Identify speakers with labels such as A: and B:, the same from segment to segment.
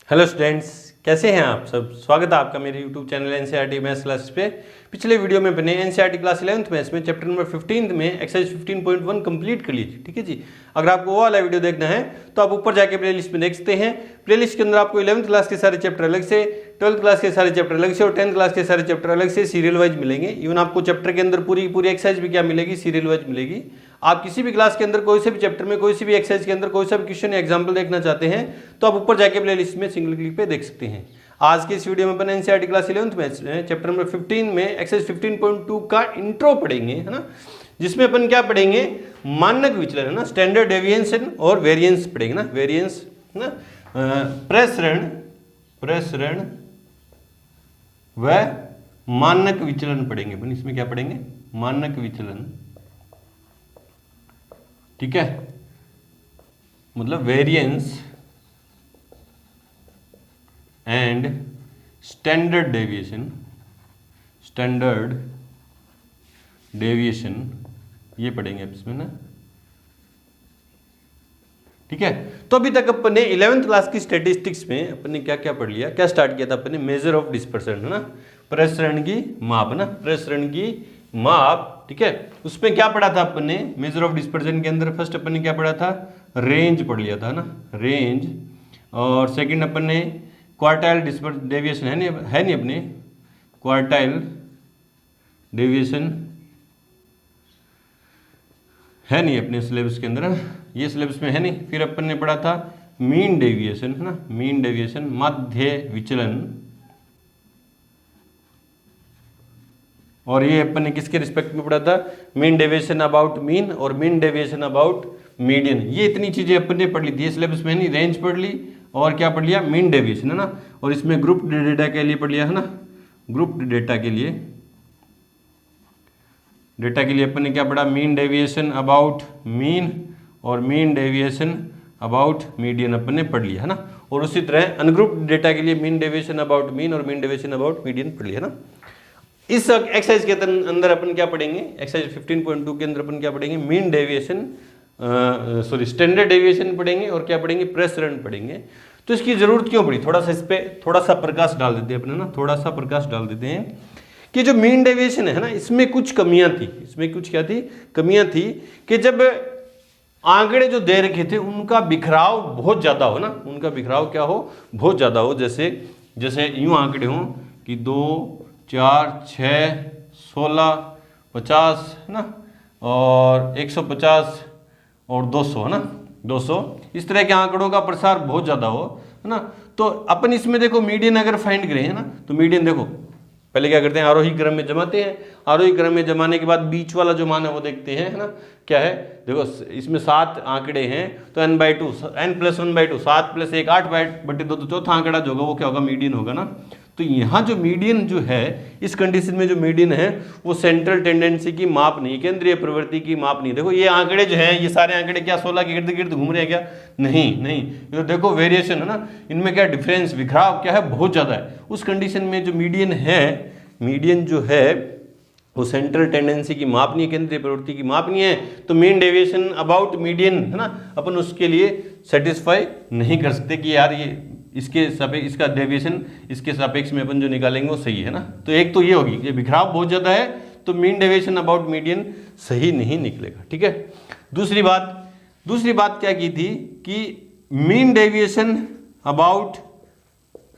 A: Hello students, कैसे हैं आप सब। स्वागत है आपका मेरे YouTube channel NCERT maths classes पे। पिछले वीडियो में अपने एनसीईआरटी क्लास 11th मैथ्स में चैप्टर नंबर 15 में एक्सरसाइज 15.1 कंप्लीट कर लीजिए। ठीक है जी। अगर आपको वो वाला वीडियो देखना है तो आप ऊपर जाके प्लेलिस्ट में देख सकते हैं। प्लेलिस्ट के अंदर आपको 11th क्लास के सारे चैप्टर अलग से, 12th क्लास के सारे चैप्टर अलग से और 10th क्लास के सारे चैप्टर अलग से सीरियल वाइज मिलेंगे। इवन आपको चैप्टर के अंदर पूरी एक्सरसाइज भी क्या मिलेगी, सीरियल वाइज मिलेगी। आप किसी भी क्लास के अंदर कोई से भी चैप्टर में कोई सी भी एक्सरसाइज के अंदर कोई सा भी क्वेश्चन या एग्जांपल देखना चाहते हैं तो आप ऊपर जाके प्लेलिस्ट में सिंगल क्लिक पे देख सकते हैं। आज के इस वीडियो में अपन एनसीईआरटी क्लास 11th में चैप्टर नंबर 15 में एक्सरसाइज 15.2 का इंट्रो पढ़ेंगे, है ना, जिसमें अपन क्या पढ़ेंगे, मानक विचलन, है ना, स्टैंडर्ड डेविएशन और वेरिएंस पढ़ेंगे ना, वेरिएंस, है ना, प्रसरण व मानक विचलन पढ़ेंगे अपन। इसमें क्या पढ़ेंगे, मानक विचलन। ठीक है, मतलब वेरिएंस एंड स्टैंडर्ड डेविएशन ये पढ़ेंगे इसमें ना। ठीक है, तो अभी तक अपन ने 11th क्लास की स्टैटिस्टिक्स में अपन ने क्या क्या पढ़ लिया, क्या स्टार्ट किया था अपन ने, मेजर ऑफ डिस्पर्सन, है ना, प्रसरण की माप, ना, प्रसरण की माप। ठीक है, उसमें क्या पढ़ा था अपन ने, मेजर ऑफ डिस्पर्सन के अंदर फर्स्ट अपन ने क्या पढ़ा था, रेंज पढ़ लिया था ना, रेंज। और सेकंड अपन ने क्वार्टाइल डेविएशन है नहीं अपने, क्वार्टाइल डेविएशन है नहीं अपने सिलेबस के अंदर, ये सिलेबस में है नहीं। फिर अपन ने पढ़ा था मीन डेविएशन, है ना, मीन डेविएशन, माध्य विचलन। और ये अपन ने किसके रिस्पेक्ट में पढ़ा था, मीन डेविएशन अबाउट मीन और मीन डेविएशन अबाउट मीडियन। ये इतनी चीजें अपन ने पढ़ ली थी सिलेबस में, नहीं, रेंज पढ़ ली और क्या पढ़ लिया, मीन डेविएशन, है ना। और इसमें ग्रुप डेटा के लिए पढ़ लिया, है ना, ग्रुप डेटा के लिए अपन ने क्या पढ़ा, मीन डेविएशन अबाउट मीन और मीन डेविएशन अबाउट मीडियन अपन ने पढ़ लिया, है ना। और उसी तरह अनग्रुप डेटा के लिए मीन डेविएशन अबाउट मीन और मीन डेविएशन अबाउट मीडियन पढ़ लिया, है ना। इस एक्सरसाइज के अंदर अपन क्या पढ़ेंगे, एक्सरसाइज 15.2 के अंदर अपन क्या पढ़ेंगे, मीन डेविएशन, स्टैंडर्ड डेविएशन पढ़ेंगे और क्या पढ़ेंगे, प्रसरण पढ़ेंगे। तो इसकी जरूरत क्यों पड़ी, थोड़ा सा इस पे थोड़ा सा प्रकाश डाल देते हैं अपने ना, थोड़ा सा प्रकाश डाल देते हैं कि जो मीन डेविएशन है ना, इसमें कुछ कमियां थी। इसमें कुछ क्या थी, कमियां थी कि जब आंकड़े जो दे रखे थे उनका बिखराव बहुत ज्यादा हो ना, उनका बिखराव क्या हो, बहुत ज्यादा हो। जैसे यूं आंकड़े हों कि 2, 4, 6, 16, 50, है ना, और 150 और 200, है ना, 200, इस तरह के आंकड़ों का प्रसार बहुत ज़्यादा हो, है ना। तो अपन इसमें देखो मीडियन अगर फाइंड करें, है ना, तो मीडियन देखो पहले क्या करते हैं, आरोही क्रम में जमाते हैं। आरोही क्रम में जमाने के बाद बीच वाला जो मान है वो देखते हैं, है ना, क्या है, देखो इसमें 7 आंकड़े हैं तो n/2, n+1/2, 7 + 1 8/2, तो चौथा आंकड़ा जो होगा वो क्या होगा, मीडियन होगा ना। तो यहाँ जो मीडियन जो है, इस कंडीशन में जो मीडियन है वो सेंट्रल टेंडेंसी की माप नहीं, केंद्रीय प्रवृत्ति की माप नहीं। देखो ये आंकड़े जो हैं, ये सारे आंकड़े क्या 16 के इर्द गिर्द घूम रहे हैं क्या, नहीं, ये तो देखो वेरिएशन है ना, इनमें क्या डिफरेंस, बिखराव क्या है, बहुत ज़्यादा है। उस कंडीशन में जो मीडियन है, मीडियन जो है वो सेंट्रल टेंडेंसी की माप नहीं है, केंद्रीय प्रवृत्ति की माप नहीं है। तो मीन डेविएशन अबाउट मीडियन, है ना, अपन उसके लिए सेटिस्फाई नहीं कर सकते कि यार ये इसका डेविएशन इसके सापेक्ष में अपन जो निकालेंगे वो सही है ना। तो एक तो ये होगी कि बिखराव बहुत ज़्यादा है तो मीन डेविएशन अबाउट मीडियन सही नहीं निकलेगा। ठीक है, दूसरी बात क्या की थी कि मीन डेविएशन अबाउट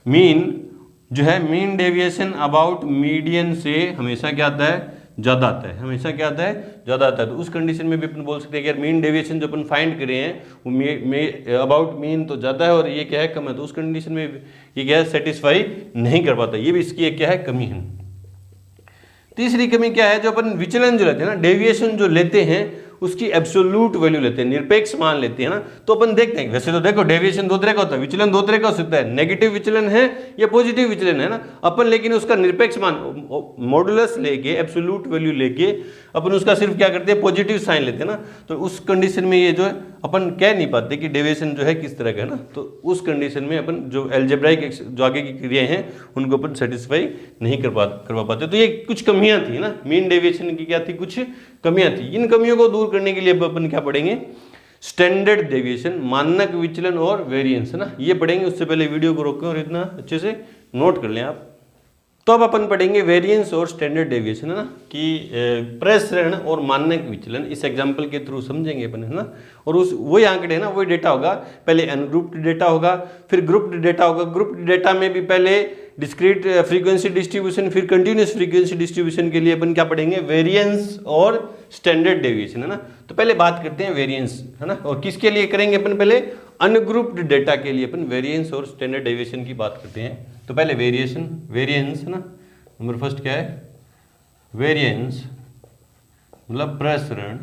A: मीन जो है, मीन डेविएशन अबाउट मीडियन से हमेशा क्या आता है, ज़्यादा आता है, हमेशा क्या आता है, ज़्यादा आता है। तो उस कंडीशन में भी अपन बोल सकते हैं कि यार मीन डेविएशन जो अपन फाइंड करे हैं वो अबाउट मीन तो ज़्यादा है और ये क्या है, कम है। तो उस कंडीशन में ये क्या है, सेटिस्फाई नहीं कर पाता, ये भी इसकी एक क्या है, कमी है। तीसरी कमी क्या है, जो अपन विचलन जो लेते हैं ना, डेविएशन जो लेते हैं उसकी एब्सोल्यूट वैल्यू लेते हैं, निरपेक्ष मान लेते हैं ना। तो अपन देखते हैं, वैसे तो देखो डेविएशन 2 तरह का होता है, विचलन 2 तरह का हो सकता है, नेगेटिव विचलन है या पॉजिटिव विचलन है ना। अपन लेकिन उसका निरपेक्ष मान मॉडुलस लेके, एब्सोल्यूट वैल्यू लेके अपन उसका सिर्फ क्या करते हैं, पॉजिटिव साइन लेते हैं ना। तो उस कंडीशन में ये जो है अपन कह नहीं पाते कि डेविएशन जो है किस तरह का है ना। तो उस कंडीशन में अपन जो एल्जेब्राइक जो आगे की क्रियाएं हैं उनको अपन सेटिस्फाई नहीं करवा पाते। तो ये कुछ कमियां थी ना, मीन डेविएशन की क्या थी, कुछ कमियां थी। इन कमियों को दूर करने के लिए अपन क्या पढ़ेंगे, स्टैंडर्ड डेविएशन, मानक विचलन और वेरिएंस, है ना, ये पढ़ेंगे। उससे पहले वीडियो को रोकें और इतना अच्छे से नोट कर लें आप। तो अब अपन पढ़ेंगे वेरिएंस और स्टैंडर्ड डेविएशन, है ना, कि प्रसरण और मानक विचलन इस एग्जांपल के थ्रू समझेंगे अपन, है ना। और उस वही आंकड़े, है ना, वही डेटा होगा। पहले अनग्रुप्ड डेटा होगा, फिर ग्रुप्ड डेटा होगा। ग्रुप्ड डेटा में भी पहले डिस्क्रीट फ्रीक्वेंसी डिस्ट्रीब्यूशन, फिर कंटिन्यूस फ्रीक्वेंसी डिस्ट्रीब्यूशन के लिए अपन क्या पढ़ेंगे, वेरिएंस और स्टैंडर्ड डेविएशन, है ना। तो पहले बात करते हैं वेरिएंस, है ना, और किसके लिए करेंगे अपन, पहले अनग्रुप्ड डेटा के लिए अपन वेरिएंस और स्टैंडर्ड डेविएशन की बात करते हैं। तो पहले वेरिएंस, है ना, नंबर फर्स्ट क्या है, वेरिएंस मतलब प्रसरण,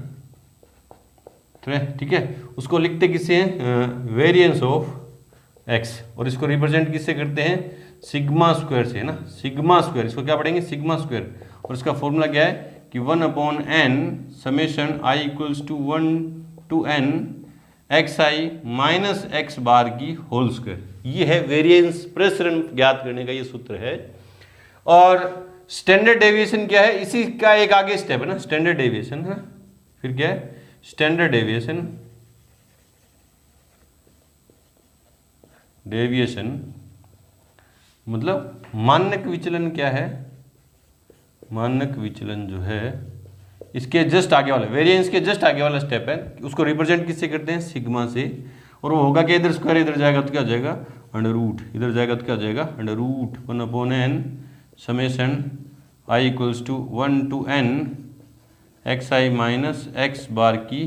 A: ठीक है। उसको लिखते किससे हैं, वेरिएंस ऑफ एक्स, और इसको रिप्रेजेंट किससे करते हैं, सिग्मा स्क्वायर से, है ना, सिग्मा स्क्वायर। इसको क्या पढ़ेंगे, सिग्मा स्क्वायर। और इसका फॉर्मूला क्या है कि 1/n summation i equals to 1 to n xi minus x bar की होल स्क्वायर। ये है वेरिएंस, प्रसरण ज्ञात करने का ये सूत्र है। और स्टैंडर्ड डेविएशन क्या है, इसी का एक आगे स्टेप है ना, स्टैंडर्ड डेविएशन, है। फिर क्या है, स्टैंडर्ड डेविएशन, मतलब मानक विचलन क्या है, मानक विचलन जो है इसके जस्ट आगे वाला, वेरिएंस के जस्ट आगे वाला स्टेप है। उसको रिप्रेजेंट किससे करते हैं, सिग्मा से। और वो होगा कि इधर स्क्वायर इधर जाएगा तो क्या हो जाएगा, अंडर रूट, इधर जाएगा तो क्या हो जाएगा, under root 1/n summation i equals to 1 to n xi minus x bar की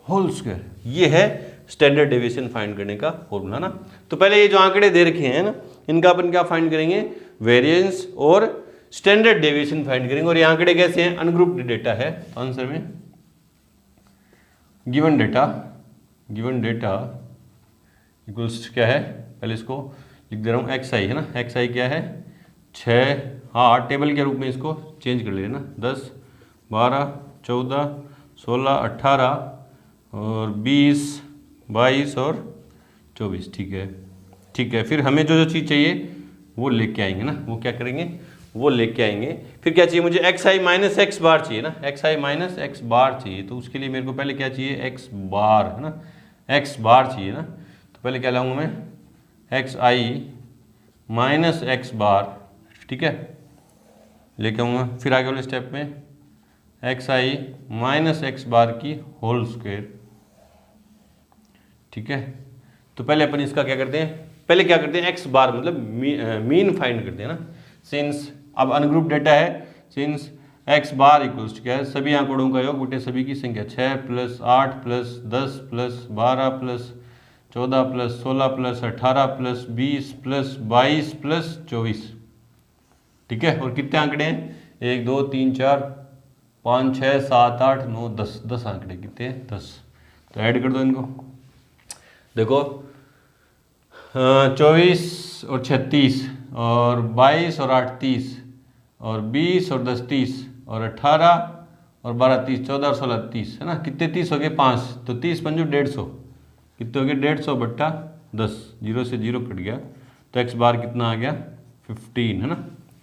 A: होल स्क्वायर। ये है स्टैंडर्ड डेविएशन फाइंड करने का फॉर्मूला ना। तो पहले ये जो आंकड़े दे रखे हैं ना, इनका अपन क्या फाइंड करेंगे, वेरिएंस और स्टैंडर्ड डेविएशन फाइंड करेंगे। और ये आंकड़े कैसे हैं, अनग्रुप्ड डेटा है। तो आंसर में गिवन डेटा इक्वल्स क्या है, पहले इसको लिख दे रहा हूँ xi, है ना, xi क्या है 6, हाँ टेबल के रूप में इसको चेंज कर लेना, 10, 12, 14, 16, 18 और 20, 22 और 24, ठीक है। फिर हमें जो चीज़ चाहिए वो लेके आएंगे ना, वो क्या करेंगे, वो लेके आएंगे। फिर क्या चाहिए मुझे, xi माइनस एक्स बार चाहिए ना, xi माइनस एक्स बार चाहिए। तो उसके लिए मेरे को पहले क्या चाहिए, x बार, है ना, x बार चाहिए ना। तो पहले क्या लाऊंगा मैं, xi माइनस एक्स बार, ठीक है, लेके आऊँगा। फिर आगे वाले स्टेप में xi माइनस एक्स बार की होल स्क्वायर, ठीक है। तो पहले अपन इसका क्या करते हैं, पहले क्या करते हैं, x बार मतलब मीन फाइंड करते हैं ना। सिंस अब अनग्रुप डेटा है, सिंस x बार इक्वल्स क्या है, सभी आंकड़ों का योग बटे सभी की संख्या, 6 + 8 + 10 + 12 + 14 + 16 + 18 + 20 + 22 + 24, ठीक है। और कितने आंकड़े हैं, 1 2 3 4 5 6 7 8 9 10 आंकड़े, कितने हैं, 10। तो ऐड कर दो इनको, देखो 24 और 36 और 22 और 8 30 और 20 और 10 30 और 18 और 12 30, 14 और 16 30, है ना। कितने 30 हो गए, 5। तो 30 पंजो 150, कितने हो गए, 150 बट्टा 10, 0 से 0 कट गया। तो x बार कितना आ गया, 15, है ना,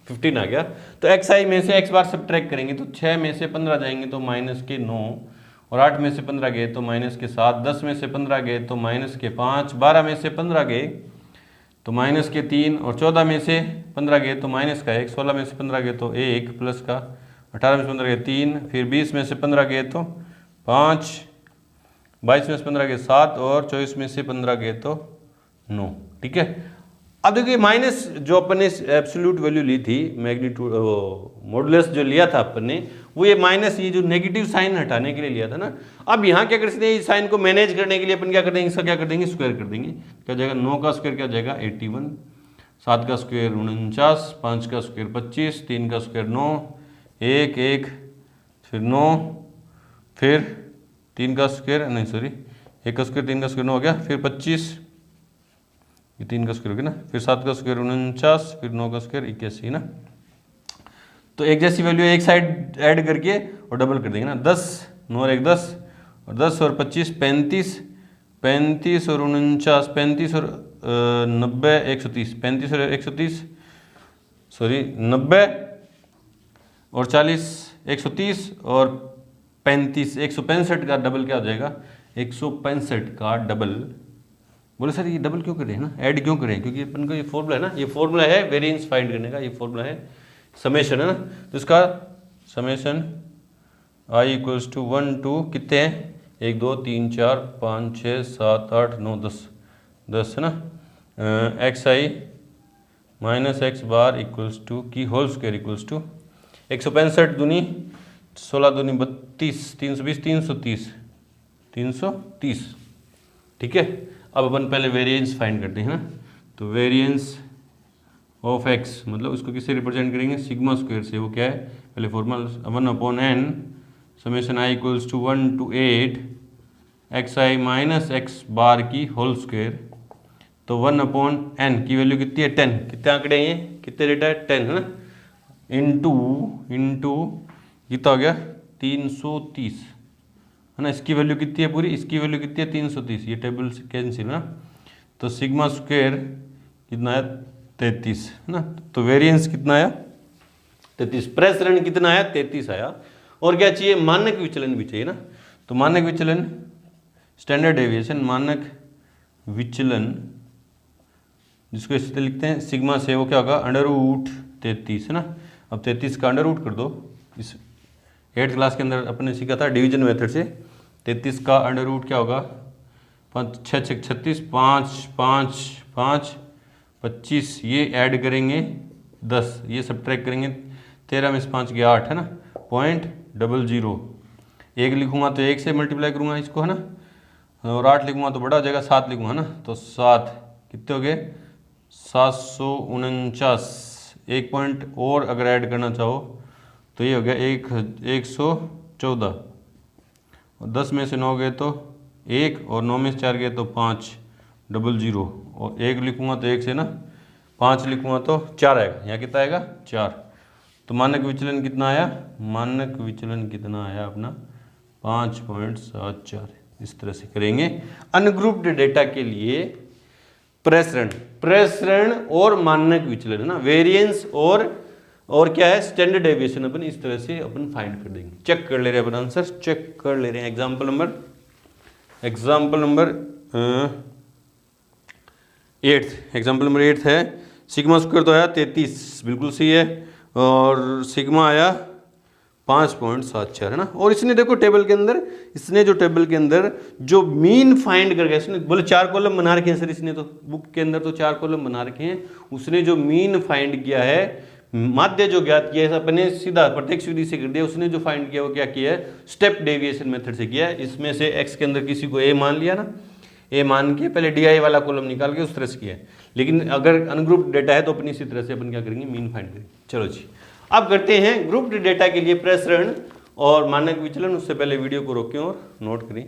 A: 15 आ गया। तो xi में से x बार सब्ट्रैक्ट करेंगे तो 6 में से 15 जाएंगे तो -9, और 8 में से 15 गए तो -7, 10 में से 15 गए तो -5, 12 में से 15 गए तो -3, और 14 में से 15 गए तो -1, 16 में से 15 गए तो 1 प्लस का, 18 में से 15 गए 3, फिर 20 में से 15 गए तो 5, 22 में से 15 गए 7, और 24 में से 15 गए तो 9, ठीक है। अब देखिए माइनस जो अपन ने एब्सोल्यूट वैल्यू ली थी, मैग्नीट्यूड मॉडुलस जो लिया था अपन ने, वो ये माइनस, ये जो नेगेटिव साइन हटाने के लिए लिया था ना। अब यहाँ क्या कर सकते हैं, इस साइन को मैनेज करने के लिए अपन क्या कर देंगे, इसका क्या कर देंगे, स्क्वायर कर देंगे। क्या जाएगा, 9 का स्क्वायर क्या जाएगा 81, 7 का स्क्वायर 49, 5 का स्क्वायर 25, 3 का स्क्वायर 9, 1 1 फिर 9, फिर 3 का स्क्वायर, नहीं सॉरी 1 का स्क्वायर 3 का स्क्वायर 9 हो गया, फिर 25, ये 3 का स्क्वायर हो गया ना, फिर 7 का स्क्वायर 49, फिर 9 का स्क्वायर 81 ना। तो एक जैसी वैल्यू एक साइड ऐड करके और डबल कर देंगे ना, 10 9 और 1 10, और 10 और 25 35, 35 और 49, 35 और 90 130, 35 और 130 सॉरी 90 और 40 130, और 35 165 का डबल क्या हो जाएगा 165 का डबल। बोले सर ये डबल क्यों करें ना, ऐड क्यों करें, क्योंकि अपन को ये फॉर्मूला है ना, ये फॉर्मूला है वेरिएंस फाइंड करने का, ये फॉर्मूला है समेशन है ना। तो इसका summation i equals to 1 to कितने हैं, 1 2 3 4 5 6 7 8 9 10 है ना, x i minus x bar equals to की होल स्क्वायर इक्वल्स टू 165 दूनी 16 दूनी 32 320 330 ठीक है। अब अपन पहले वेरिएंस फाइंड करते हैं ना, तो वेरिएंस ऑफ एक्स मतलब उसको किससे रिप्रेजेंट करेंगे, सिग्मा स्क्वायर से। वो क्या है, पहले formula 1/n summation i equals to 1 to 8 x i minus x bar की होल स्क्वायर। तो 1/n की वैल्यू कितनी है 10, कितने आंकड़े हैं ये, कितने डेटा है 10 है ना, इंटू कितना हो गया 330 है ना। इसकी वैल्यू कितनी है पूरी, इसकी वैल्यू कितनी है 330, ये टेबल से कैंसिल ना। तो सिग्मा स्क्वायर कितना है 33 है ना। तो वेरिएंस कितना आया 33, प्रसरण कितना आया 33 आया। और क्या चाहिए, मानक विचलन भी चाहिए ना। तो मानक विचलन स्टैंडर्ड डेविएशन, मानक विचलन जिसको इस तरह लिखते हैं सिग्मा से, वो क्या होगा √33 है ना। अब 33 का √ कर दो, इस 8th क्लास के अंदर अपने सीखा था डिवीजन मेथड से। 33 का √ क्या होगा 5 6 6 36 5 5 5 25, ये ऐड करेंगे 10, ये सब्ट्रैक्ट करेंगे 13 में से 5 गया 8 है ना, 0.00। 1 लिखूंगा तो 1 से मल्टीप्लाई करूंगा इसको है ना, और 8 लिखूंगा तो बड़ा हो जाएगा, 7 लिखूंगा ना तो 7 कितने हो गए 749। 1 पॉइंट और अगर ऐड करना चाहो तो ये हो गया 114। 10 में से 9 गए तो 1, और 9 में से 4 गए तो 500, और 1 लिखूंगा तो 1 से ना 5 लिखूंगा तो 4 आएगा, यहाँ कितना आएगा 4। तो मानक विचलन कितना आया, मानक विचलन कितना आया अपना 5.74। इस तरह से करेंगे अनग्रुप्ड डेटा के लिए प्रसरण और मानक विचलन है ना, वेरिएंस और क्या है स्टैंडर्ड डेविएशन, अपन इस तरह से अपन फाइंड कर देंगे। चेक कर ले रहे हैं अपन, आंसर चेक कर ले रहे हैं। एग्जांपल नंबर 8 है, सिग्मा स्क्वायर तो आया 33, बिल्कुल सही है, और सिग्मा आया 5.74 है ना। और इसने देखो टेबल के अंदर जो मीन फाइंड कर गया, इसने बोले 4 कॉलम बना रखे हैं सर, इसने तो बुक के अंदर तो 4 कॉलम बना रखे हैं। उसने जो मीन फाइंड किया है, माध्य जो ज्ञात किया है, अपने सीधा प्रत्यक्ष विधि से कर दिया। उसने जो फाइंड किया वो क्या किया है, स्टेप डेविएशन मेथड से किया है। इसमें से एक्स के अंदर किसी को ए मान लिया ना, ए मान के पहले DI वाला कॉलम निकाल के उस तरह से किया है। लेकिन अगर अनग्रुप्ड डेटा है तो अपनी इसी तरह से अपन क्या करेंगे, मीन फाइंड करेंगे। चलो जी, अब करते हैं ग्रुप्ड डेटा के लिए प्रसरण और मानक विचलन। उससे पहले वीडियो को रोकें और नोट करें।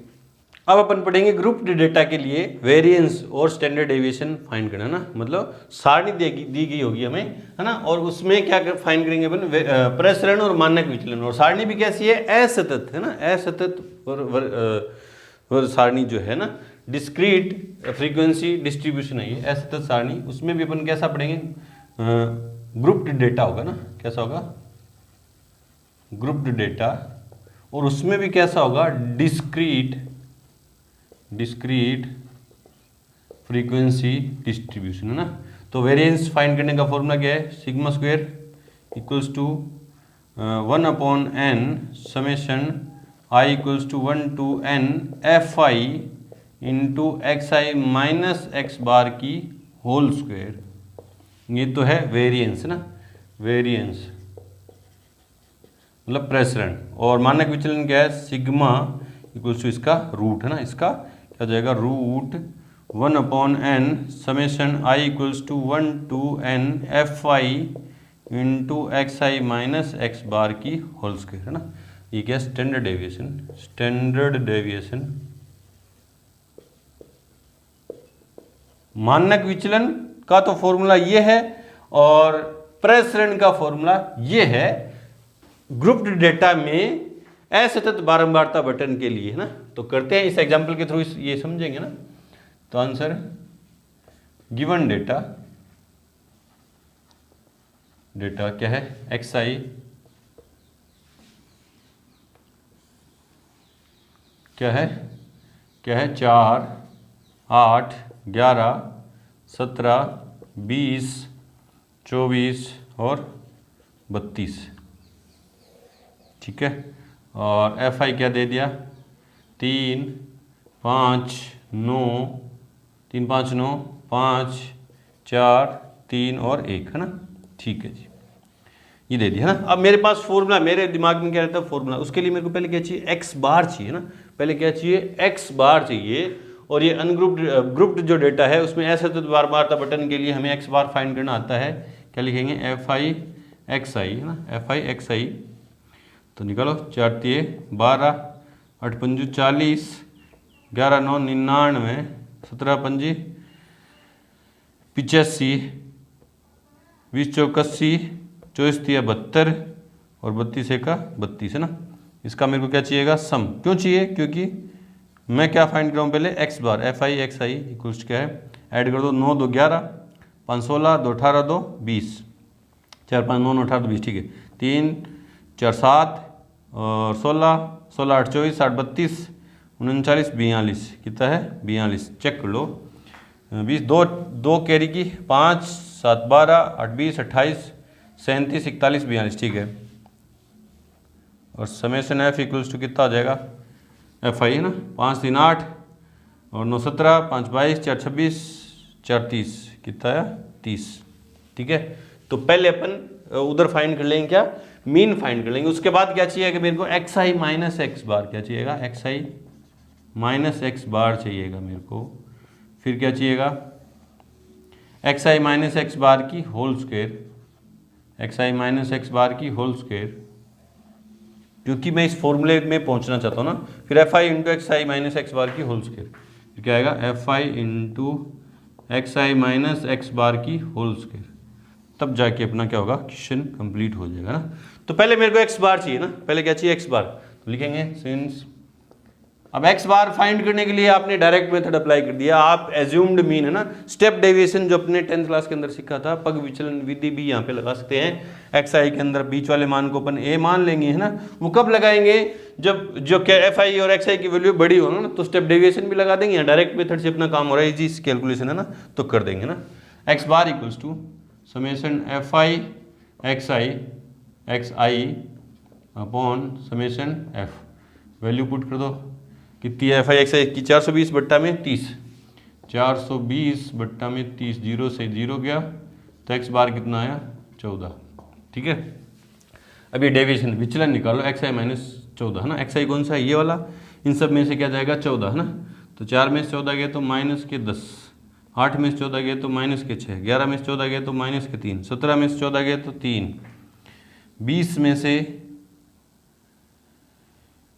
A: अब अपन पढ़ेंगे ग्रुप्ड डेटा के लिए वेरिएंस और स्टैंडर्ड डेविएशन फाइंड करना ना, मतलब सारणी दी गई होगी हमें है ना, और उसमें क्या फाइंड करेंगे अपन, प्रसरण और मानक विचलन। और सारणी भी कैसी है, असतत है ना, असतत और सारणी जो है ना, डिस्क्रीट फ्रीक्वेंसी डिस्ट्रीब्यूशन है ये असतत सारणी। उसमें भी अपन कैसा पढ़ेंगे, ग्रुप्ड डेटा होगा ना, कैसा होगा ग्रुप्ड डेटा, और उसमें भी कैसा होगा डिस्क्रीट फ्रीक्वेंसी डिस्ट्रीब्यूशन है ना। तो वेरिएंस फाइंड करने का फॉर्मूला क्या है, sigma square equals to 1/n summation i equals to 1 to n fi into x i minus x bar की होल स्क्वायर। ये तो है वेरिएंस ना, वेरिएंस मतलब प्रसरण। और मानक विचलन क्या है, सिग्मा इक्वल्स टू इसका रूट है ना, इसका क्या हो जाएगा √1/n summation i equals to 1 to n fi into x i minus x bar की होल स्क्वायर है ना। ये क्या स्टैंडर्ड डेविएशन। मानक विचलन का तो फॉर्मूला ये है और प्रसरण का फॉर्मूला ये है। ग्रुप्ड डेटा में असतत बारंबारता बटन के लिए है ना। तो करते हैं इस एग्जांपल के थ्रू ये समझेंगे ना। तो आंसर गिवन डेटा क्या है, एक्स आई क्या क्या है 4, 8, 11, 17, 20, 24 और 32। ठीक है, और FI क्या दे दिया 3, 5, 9, 3, 5, 9, 5, 4, 3 और 1 है ना। ठीक है जी, ये दे दिया है ना। अब मेरे पास फॉर्मूला, मेरे दिमाग में क्या रहता है फॉर्मूला, उसके लिए मेरे को पहले क्या चाहिए x बार चाहिए ना, पहले क्या चाहिए x बार चाहिए। और ये ग्रुप्ड जो डेटा है उसमें ऐसे तो बार बार था बटन के लिए हमें x बार फाइंड करना आता है। क्या लिखेंगे FI XI है ना, FI XI। तो निकालो 4 3 12, 8 5 40, 11 9 99, 17 5 85, 20 4 81, 24 3 72 और 32 1 32 है ना। इसका मेरे को क्या चाहिएगा सम। क्यों चाहिए, क्योंकि मैं क्या फाइंड कर रहा हूँ पहले x बार, FI XI इक्वल्स क्या है, ऐड कर दो 9 2 11, 5 16, 2 18, 2 20, 4 5 9 9 18 2 20। ठीक है, 3 4 7 और 16 16 8 24 8 32 39 42, कितना है 42। चेक कर लो 20 2 कैरी की 5 7 12 8 20 28 37 41 42। ठीक है, और समेशन F इक्वल्स टू कितना हो जाएगा FI है ना, 5 3 8 और 9 17, 5 22, 4 26, 4 30, कितना है 30। ठीक है, तो पहले अपन उधर फाइंड कर लेंगे क्या, मीन फाइंड कर लेंगे। उसके बाद क्या चाहिए कि मेरे को XI माइनस x बार, क्या चाहिएगा XI माइनस x बार चाहिएगा मेरे को। फिर क्या चाहिएगा XI माइनस x बार की whole square, XI minus x bar की होल स्क्वायर, क्योंकि मैं इस फॉर्मूले में पहुंचना चाहता हूँ ना। फिर FI into XI minus x bar की होल स्क्वायर, फिर क्या आएगा FI into XI minus x bar की होल स्क्वायर, तब जाके अपना क्या होगा क्वेश्चन कंप्लीट हो जाएगा ना। तो पहले मेरे को x बार चाहिए ना, पहले क्या चाहिए x बार, तो लिखेंगे सिंस। अब x बार फाइंड करने के लिए आपने डायरेक्ट मेथड अप्लाई कर दिया, आप एज्यूम्ड मीन है ना, स्टेप डेविएशन जो अपने 10th क्लास के अंदर सीखा था, पग विचलन विधि भी यहाँ पे लगा सकते हैं। XI के अंदर बीच वाले मान को अपन a मान लेंगे है ना, वो कब लगाएंगे जब जो FI और XI की वैल्यू बड़ी हो ना, तो स्टेप डेविएशन भी लगा देंगे, या डायरेक्ट मेथड से अपना काम हो रहा है जी कैलकुलेशन है ना, तो कर देंगे ना। x bar equals to summation FI XI upon summation F, value put कर दो कितनी है FI XI की 420 बट्टा में 30, 420 बट्टा में 30, 0 से 0 गया तो x बार कितना आया 14। ठीक है, अभी डेविएशन विचलन निकालो XI माइनस 14 है ना। XI कौन सा है ये वाला, इन सब में से क्या जाएगा 14 है ना, तो 4 में से 14 गया तो माइनस के 10, 8 में से 14 गया तो माइनस के 6, 11 में से 14 गया तो माइनस के 3, 17 में से 14 गया तो 3, 20 में से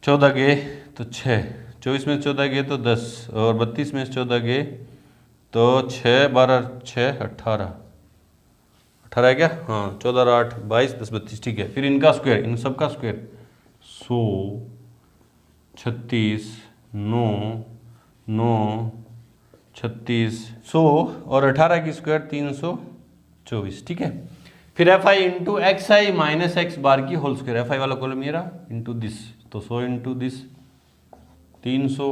A: 14 गए तो 6, 24 में से 14 गए तो 10 और 32 में से 14 गए तो 6 12 6 18 है क्या, हाँ 14 8 22 10 32। ठीक है, फिर इनका स्क्वायर, इन सब का स्क्वायर 100 36 9 9 36 100 और 18 की स्क्वायर 324। ठीक है, फिर FI into XI minus x bar की होल स्क्वायर, FI वाला कॉलम ये रहा इंटू दिस, तो 100 इंटू दिस 300,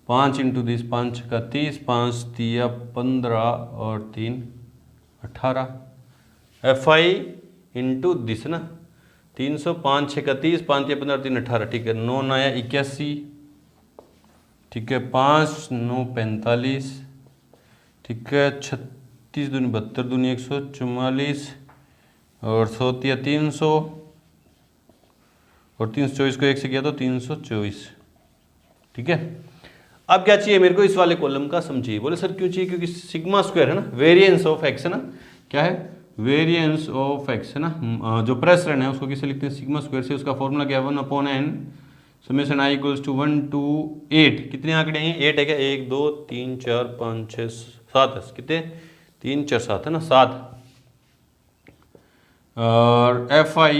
A: 5 इंटू दिस 5 का 30, 5 3 15 और 3 18, FI इंटू दिस ना 300, 5 6 का 30, 5 3 15 3 18। ठीक है, 9 9 81, ठीक है 5 9 45, ठीक है 36 दूनी 72 दूनी 144 और 100 300 और 324 को 1 से किया तो 324। ठीक है, अब क्या चाहिए मेरे को, इस वाले कॉलम का सम चाहिए। बोले सर क्यों चाहिए, क्योंकि सिग्मा स्क्वायर है ना, वेरिएंस ऑफ x है ना, क्या है वेरिएंस ऑफ x है ना, जो प्रसरण है उसको किसे लिखते हैं सिग्मा स्क्वायर से, उसका फॉर्मूला क्या है 1/n summation i equals to 1 to 8। कितने आंकड़े हैं 8 है क्या, 1 2 3 4 5 6 7 है, कितने 3 4 7 है ना 7, और FI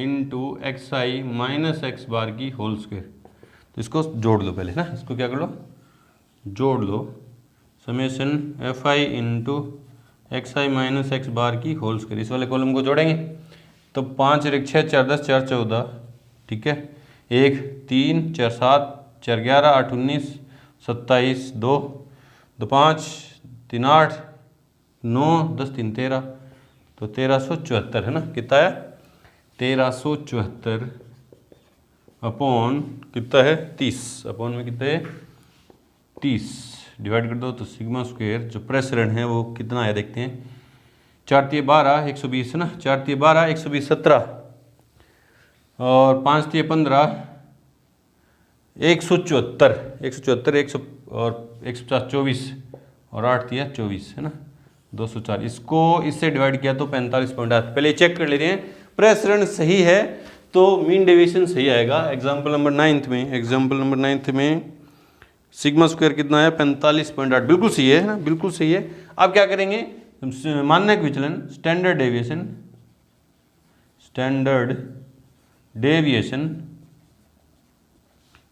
A: into XI minus x bar की होल स्क्वायर, तो इसको जोड़ लो पहले ना, इसको क्या कर लो जोड़ लो, summation FI into XI minus x bar की होल स्क्वायर, इस वाले कॉलम को जोड़ेंगे तो 5 6 4 10 4 14। ठीक है, 1 3 4 7 4 11 8 19 27, 2, 2 5, 3 8, 9 10 3 13, तो 1374 है ना। कितना है 1374 अपॉन कितना है 30, अपॉन में कितना है 30 डिवाइड कर दो तो सिग्मा स्क्वायर जो प्रसरण है वो कितना है देखते हैं। 4 3 12 120 है ना, 4 3 12 120 17 और 5 3 15 174 100 और 150 24 और 8 3 24 है ना 204। इसको इससे डिवाइड किया तो 45.8। पहले चेक कर लेते हैं प्रसरण सही है तो मीन डेविएशन सही आएगा। एग्जाम्पल नंबर 9 में सिग्मा स्क्वायर कितना है 45.8, बिल्कुल सही है ना, बिल्कुल सही है। अब क्या करेंगे मानक विचलन स्टैंडर्ड डेविएशन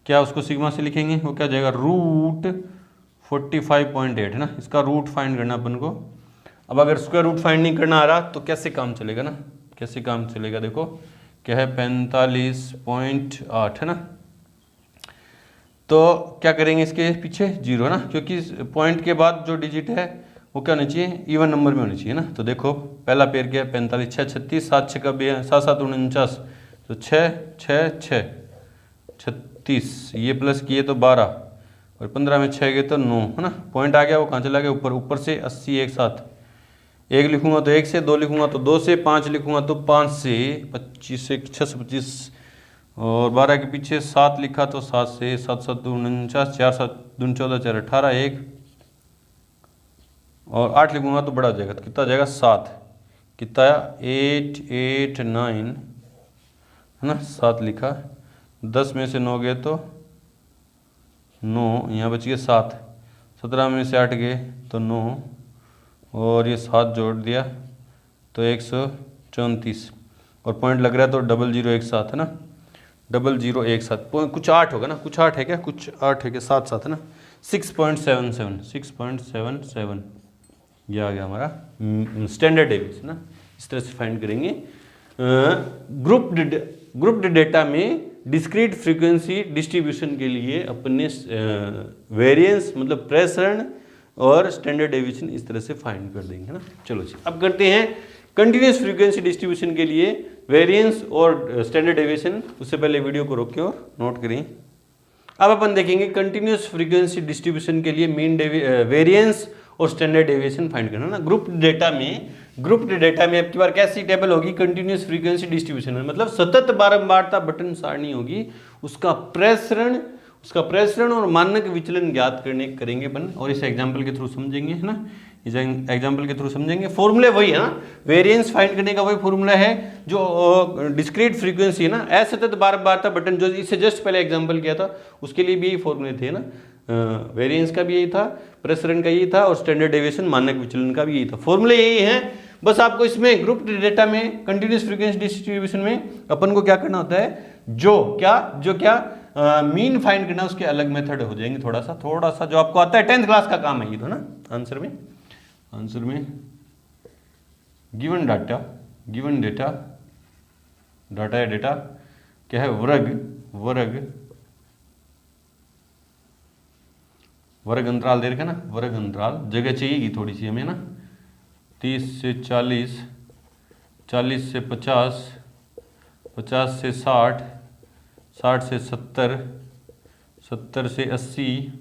A: क्या उसको सिग्मा से लिखेंगे, वो क्या जाएगा रूट 45.8 है ना। इसका रूट फाइंड करना अपन को। अब अगर स्क्वायर रूट फाइंड नहीं करना आ रहा तो कैसे काम चलेगा ना, कैसे काम चलेगा देखो क्या है 45.8 है ना। तो क्या करेंगे इसके पीछे 0 है ना, क्योंकि पॉइंट के बाद जो डिजिट है वो क्या होना चाहिए इवन नंबर में होनी चाहिए ना। तो देखो पहला पेयर क्या है 45 6 36 7 6 का 7 7 49 तो 6 6 6 36 ये प्लस किए तो 12 और 15 में 6 गए तो 9 है ना। पॉइंट आ गया वो कहाँ चला गया ऊपर से 80 एक साथ, 1 लिखूंगा तो 1 से, 2 लिखूंगा तो 2 से, 5 लिखूंगा तो 5 से, 25 से 6 से 25 और 12 के पीछे 7 लिखा तो 7 से, 7 7 49 4 7 2 14 4 18 1 और 8 लिखूंगा तो बड़ा हो जाएगा तो कितना जाएगा 7, कितना 8 8 9 है ना 7 लिखा, 10 में से 9 गए तो 9, यहाँ बच गए 7, 17 में से 8 गए तो 9 और ये 7 जोड़ दिया तो 134 और पॉइंट लग रहा है तो 00 एक साथ है ना, 00 एक साथ कुछ 8 होगा ना, कुछ 8 है क्या, कुछ 8 है क्या 7 7 है ना 6.77 ये आ गया हमारा स्टैंडर्ड डेविएशन ना। इस तरह से फाइंड करेंगे। ग्रुप्ड डेटा में डिस्क्रीट फ्रीक्वेंसी डिस्ट्रीब्यूशन के लिए अपने वेरिएंस मतलब प्रसरण और स्टैंडर्ड डेविएशन इस तरह से फाइंड कर देंगे ना। चलो जी अब करते हैं कंटिन्यूस फ्रीक्वेंसी डिस्ट्रीब्यूशन के लिए वेरिएंस और स्टैंडर्ड डेविएशन। उससे पहले वीडियो को रोकें और नोट करें। अब अपन देखेंगे कंटिन्यूस फ्रीक्वेंसी डिस्ट्रीब्यूशन के लिए मीन वेरिएंस और स्टैंडर्ड डेविएशन फाइंड करना ना। ग्रुप्ड डेटा में आपकी बार कैसी टेबल होगी कंटिन्यूस फ्रीक्वेंसी डिस्ट्रीब्यूशन में, मतलब सतत बारंबारता बटन सारणी होगी, उसका प्रसरण और मानक विचलन ज्ञात करेंगे अपन और इस एग्जांपल के थ्रू समझेंगे है ना। इस एग्जांपल के थ्रू समझेंगे। फॉर्मूले वही है ना, वेरिएंस फाइंड करने का वही फॉर्मूला है जो डिस्क्रीट फ्रीक्वेंसी है ना, असतत बारंबारता बटन जो इससे जस्ट पहले एग्जांपल किया था उसके लिए भी यही फॉर्मूले थे ना। वेरिएंस का भी यही था, प्रसरण का यही था और स्टैंडर्ड डेविएशन मानक विचलन का भी यही था। फॉर्मूले यही है, बस आपको इसमें ग्रुप डेटा में कंटिन्यूस फ्रीक्वेंसी डिस्ट्रीब्यूशन में अपन को क्या करना होता है, जो क्या मीन फाइंड करना उसके अलग मेथड हो जाएंगे। थोड़ा सा जो आपको आता है 10th क्लास का काम है ये तो ना। आंसर में गिवन डेटा क्या है वर्ग अंतराल दे रखा ना, वर्ग अंतराल जगह चाहिएगी थोड़ी सी हमें ना। 30 से 40, 40 से 50, 50 से 60, 60 से 70, 70 से 80,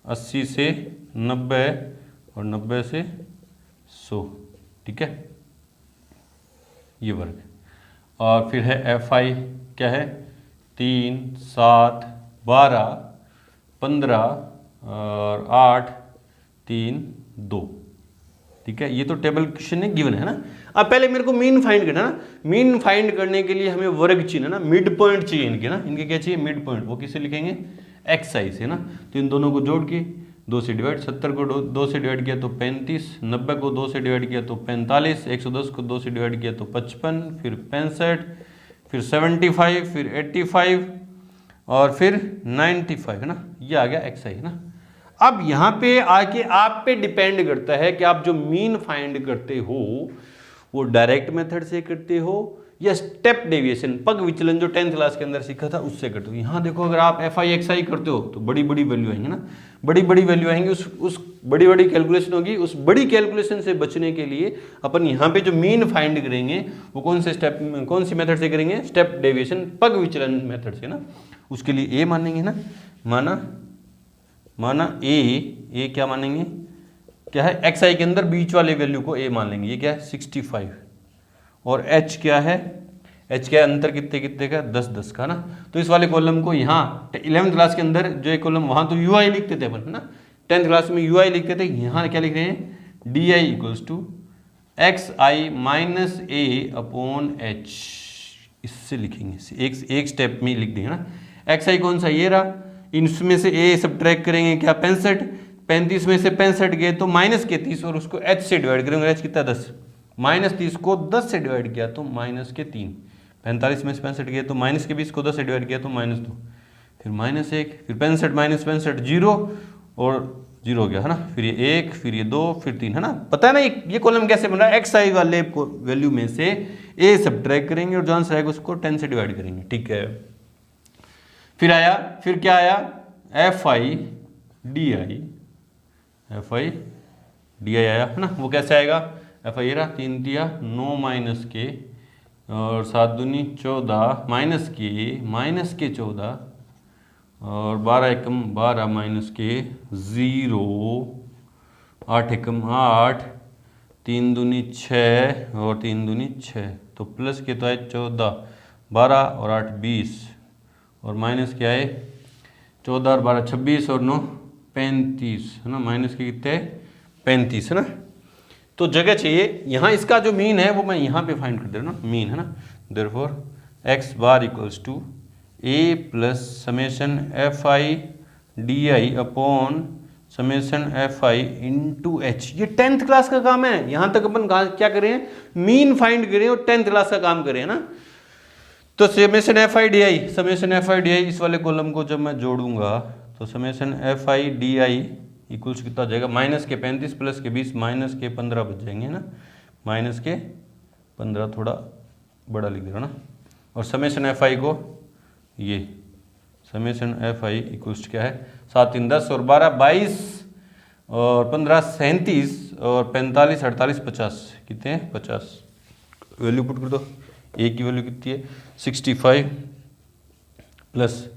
A: 80 से 90 और 90 से 100। ठीक है ये वर्ग। और फिर है FI क्या है 3 7 12 15 और 8 3 2। ठीक है ये तो टेबल क्वेश्चन है गिवन है ना। अब पहले मेरे को मीन फाइंड करना ना। मीन फाइंड करने के लिए हमें वर्ग चाहिए ना, मिड पॉइंट चाहिए इनके ना। इनके क्या चाहिए मिड पॉइंट, वो किसे लिखेंगे XI से ना। तो इन दोनों को जोड़ के 2 से डिवाइड, 70 को 2 से डिवाइड किया तो 35, 90 को 2 से डिवाइड किया तो 45, 110 को 2 से डिवाइड किया तो 55, फिर 65, फिर 75, फिर 85 और फिर 95 है ना। ये आ गया XI है ना। अब यहाँ पे आके आप पे डिपेंड करता है कि आप जो मीन फाइंड करते हो वो डायरेक्ट मेथड से करते हो या स्टेप डेविएशन, पग विचलन जो 10th क्लास के अंदर सीखा था उससे करते हो। यहाँ देखो अगर आप एफ आई एक्स आई करते हो तो बड़ी बड़ी वैल्यू आएंगी ना, बड़ी बड़ी वैल्यू आएंगी, उस बड़ी बड़ी कैलकुलेशन होगी। उस बड़ी कैलकुलेशन से बचने के लिए अपन यहाँ पे जो मीन फाइंड करेंगे वो कौन सी मेथड से करेंगे, स्टेप डेविएशन, पग विचलन मेथड से ना। उसके लिए ए मानेंगे ना, माना ए क्या मानेंगे, क्या है, एक्स आई के अंदर बीच वाले वैल्यू को ए मान लेंगे। ये क्या है 65, और एच क्या है, एच क्या है, अंतर कितने कितने का, 10-10 का ना। तो इस वाले कॉलम को यहाँ 11th क्लास के अंदर जो एक कॉलम, वहाँ तो यू आई लिखते थे अपन है ना, 10th क्लास में यू आई लिखते थे, यहाँ क्या लिख रहे हैं, d i equals to x i minus a upon h, इससे लिखेंगे, एक स्टेप में लिख देंगे ना। एक्स आई कौन सा, ये रहा, इसमें से ए सब्ट्रैक्ट करेंगे क्या 65, 35 में से 65 गए तो माइनस के 30, और उसको एच से डिवाइड करेंगे, एच कितना 10, माइनस 30 को 10 से डिवाइड किया तो माइनस के 3, 45 में से 65 गए तो माइनस के 20 को 10 से डिवाइड किया तो -2, फिर -1, फिर 65 माइनस 65 0, और 0 हो गया है ना, फिर ये 1, फिर ये 2, फिर 3 है ना। पता है ना ये कॉलम कैसे बन रहा है, एक्स आई वाले वैल्यू में से ए सब्ट्रैक्ट करेंगे और जो आंसर आएगा उसको 10 से डिवाइड करेंगे, ठीक है। फिर क्या आया, एफ आई डी आई आया है ना। वो कैसे आएगा, एफ आई रहा, 3 दिया 9 माइनस के और 7 दूनी 14 माइनस के 14 और 12 एकम 12 माइनस के 0, 8 एकम 8, 3 दूनी 6 और 3 दूनी 6, तो प्लस के तो आए 14, 12 और 8 20, और माइनस के आए 14 और 12 26 और 9 35 है ना, माइनस के कितने 35 है ना। तो जगह चाहिए यहाँ, इसका जो मीन है वो मैं यहाँ पे फाइंड कर दे रहा हूँ ना, मीन है ना। Therefore x bar equals to a plus summation f i d i upon summation f i into h. ये 10th क्लास का काम है, यहाँ तक अपन क्या करें, मीन फाइंड करें और 10th क्लास का काम करें ना। तो समेशन एफ आई डी आई, इस वाले कॉलम को जब मैं जोड़ूंगा तो summation f i d i equals कितना हो जाएगा, माइनस के 35 प्लस के 20 माइनस के 15 बच जाएंगे ना, माइनस के 15 थोड़ा बड़ा लिख दे रहा ना। और समेशन एफ आई को, ये समेशन एफ आई इक्वल्स क्या है, 7 3 10 और 12 22 और 15 37 और 45 48 50, कितने हैं 50। वैल्यू पुट कर दो, ए की वैल्यू कितनी है 65 प्लस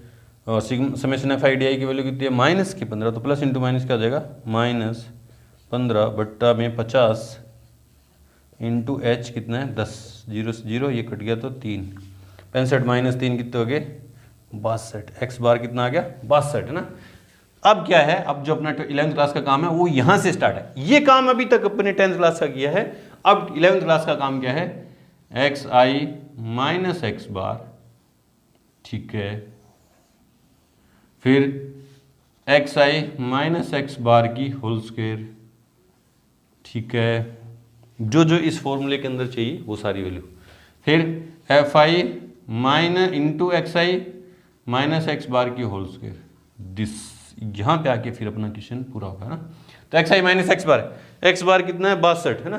A: और समेशन एफ आई डी आई की वैल्यू कितनी है माइनस की 15, तो प्लस इंटू माइनस क्या हो जाएगा, -15 बट्टा में 50 इंटू एच कितना है 10, 0 से 0 ये कट गया तो 3, 65 माइनस 3 कितने हो गए 62, एक्स बार कितना आ गया 62 है ना। अब क्या है, अब जो अपना 11th क्लास का काम है वो यहाँ से स्टार्ट है। ये काम अभी तक अपने 10th क्लास का किया है, अब 11th क्लास का काम क्या है, एक्स आई माइनस एक्स बार, ठीक है, फिर x i minus x bar की होल स्क्वायर, ठीक है, जो जो इस फॉर्मूले के अंदर चाहिए वो सारी वैल्यू, फिर f i minus into x i minus x bar की होल स्क्वायर, दिस यहाँ पे आके फिर अपना क्वेश्चन पूरा होगा ना। तो एक्स आई माइनस एक्स बार कितना है 62 है ना,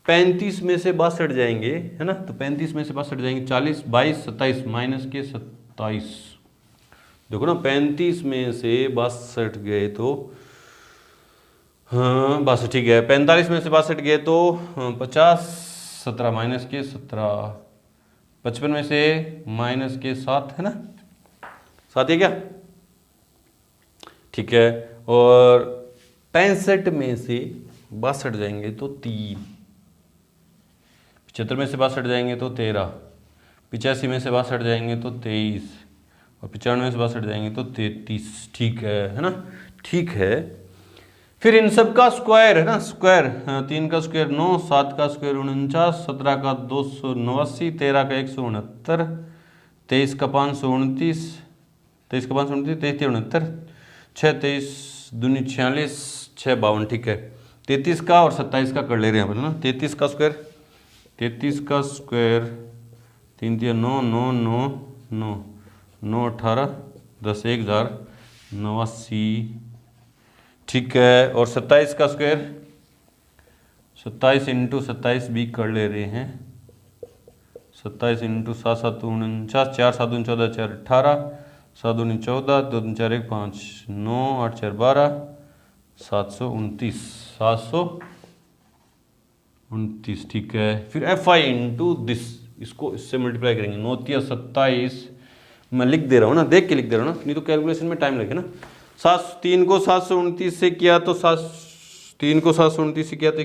A: 35 में से 62 जाएंगे है ना, तो 35 में से 62 जाएंगे 40 22 27 माइनस के 27, देखो ना 35 में से 62 गए तो हाँ 62 ठीक है, 45 में से 62 गए तो 50, 17 माइनस के 17, 55 में से माइनस के 7 है ना, 7 है क्या, ठीक है, और 65 में से 62 जाएंगे तो 3, 75 में से 62 जाएंगे तो 13, 85 में से 62 जाएंगे तो 23 और 95 में से 62 जाएंगे तो 33, ठीक है ना, ठीक है। फिर इन सब का स्क्वायर है ना, स्क्वायर 3 का स्क्वायर 9, 7 का स्क्वायर 49, 17 का 289, 13 का 169, 23 का 529, 23 का 529, 23 69, 6 23 दूनी 46, 6 52, ठीक है। 33 का और 27 का कर ले रहे हैं अपन ना, 33 का स्क्वायर 3 3 9 9 9 9 9 18 10 1089, ठीक है, और 27 का स्क्वायर 27 इंटू 27 भी कर ले रहे हैं, 27 इंटू 7 7 49, 4 7 14 4 18, 7 2 14, 2 4 1 5 9, 8 4 12, 729 729, ठीक है। फिर FI इंटू दिस, इसको इससे मल्टीप्लाई करेंगे, 9 3 27, मैं लिख दे रहा हूँ ना, देख के लिख दे रहा हूँ ना, नहीं तो कैलकुलेशन में टाइम लगे ना। 3 को 729 से किया तो 3 को 729 से किया तो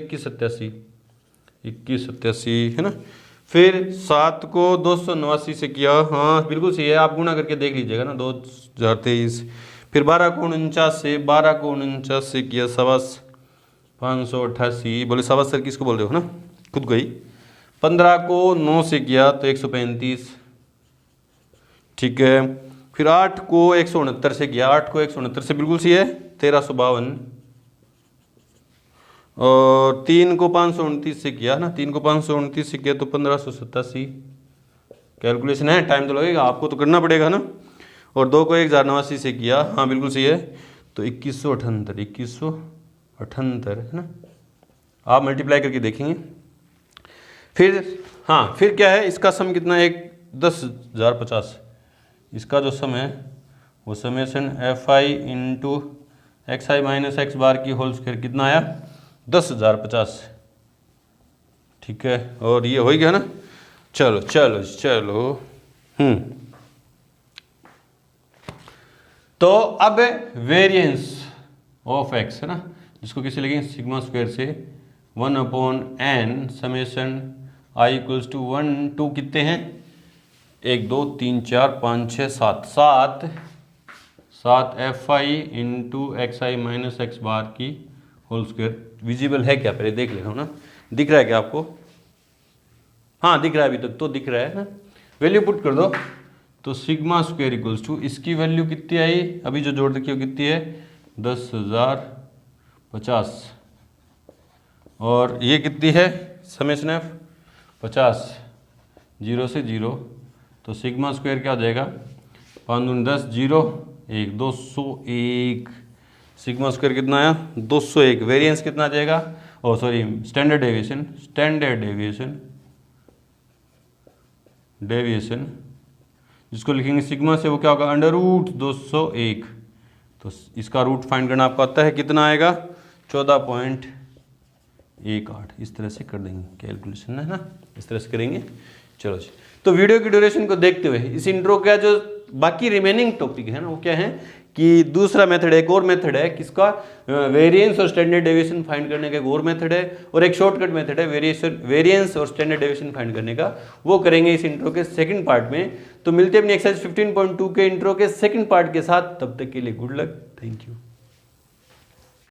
A: 2187 है ना। फिर 7 को 289 से किया, हाँ बिल्कुल सही है, आप गुणा करके देख लीजिएगा ना, 2023। फिर 12 को 49 से किया 588, बोले 7 सर किसको बोल रहे हो ना, खुद को ही। 15 को 9 से किया तो 135, ठीक है। फिर 8 को 169 से किया, 8 को 169 से बिल्कुल सही है, 1352। और 3 को 529 से किया ना, 3 को 529 से किया तो 1587। कैलकुलेशन है, टाइम तो लगेगा, आपको तो करना पड़ेगा ना। और 2 को 1089 से किया, हाँ बिल्कुल सही है, तो 2178 है ना। आप मल्टीप्लाई करके देखेंगे। फिर हाँ, फिर क्या है, इसका सम कितना है, 10,050। इसका जो सम है वो summation FI into XI minus x bar की होल स्क्वायर कितना आया, 10,050, ठीक है। और ये हो गया ना, चलो चलो चलो। तो अब वेरिएंस ऑफ x है ना, जिसको किसी लिखेंगे सिग्मा स्क्वायर से 1/n summation i equals to 1 2 कितने हैं, 1 2 3 4 5 6 7 FI into XI minus x bar की होल स्क्वायर। विजिबल है क्या, पहले देख ले रहा हूँ ना, दिख रहा है क्या आपको, हाँ दिख रहा है, अभी तक तो दिख रहा है ना। वैल्यू पुट कर दो, तो सिग्मा स्क्वायर इक्वल्स टू, इसकी वैल्यू कितनी आई, अभी जो जोड़ रखी हो कितनी है, 10,050। और ये कितनी है, समेशन F 50, 0 से 0, तो सिग्मा स्क्वायर क्या हो जाएगा, 5 दूनी 10, 0 1 201। सिग्मा स्क्वायर कितना आया, 201। वेरिएंस कितना आ जाएगा, ओ सॉरी स्टैंडर्ड डेविएशन जिसको लिखेंगे सिग्मा से, वो क्या होगा, √201। तो इसका रूट फाइंड करना आपको आता है, कितना आएगा, 14.18। इस तरह से कर देंगे कैलकुलेशन, है ना, इस तरह से करेंगे। चलो जी, तो वीडियो की ड्यूरेशन को देखते हुए इस इंट्रो का जो बाकी रिमेनिंग टॉपिक है ना, वो क्या है कि दूसरा मेथड है, एक और मेथड है किसका, वेरिएंस और स्टैंडर्ड डेविएशन फाइंड करने का एक और मेथड है, और एक शॉर्टकट मेथड है वेरिएंस और स्टैंडर्ड डेविएशन फाइंड करने का, वो करेंगे इस इंट्रो के सेकंड पार्ट में। तो मिलते हैं अपनी एक्सरसाइज 15.2 के इंट्रो के सेकंड पार्ट के साथ, तब तक के लिए गुड लक, थैंक यू।